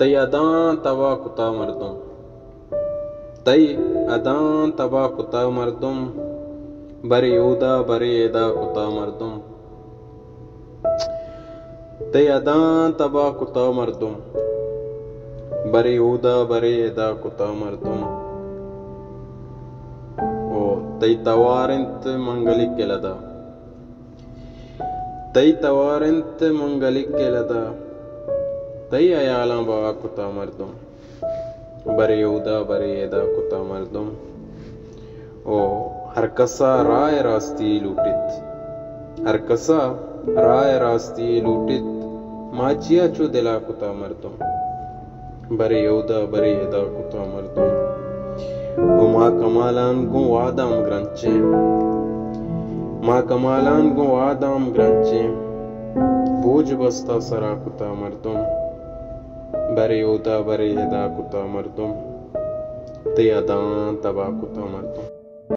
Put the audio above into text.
तई अदां तवा कुता मर्दुम, तई अदां तवा कुता मर्दुम, बरे यूदा बरे एदा कुता मर्दुम। तई अदां तवा कुता मर्दुम, बरे यूदा बरे एदा कुता मर्दुम। ओ तई तवारिंत मंगलिक केलदा, तई तवारिंत मंगलिक केलदा, तई अयाला बा कुता मर्दुम, बरे यूदा बरे एदा कुता मर्दुम। ओ हर कसा राय रास्ती लूटित, हर कसा राय रास्ती लूटित, माचिया चु दिला कुता मर्दुम, बरे यूदा बरे एदा कुता मर्दुम। ओ मा कमालान गु वादाम ग्रंचे, मा कमालान गु वादाम ग्रंचे, बोझ बस्ता सरा कुता मर्दुम, बरे यूदा बरे एदा कुता मर्दुम। ते अदां तबा कुता मर्दुम।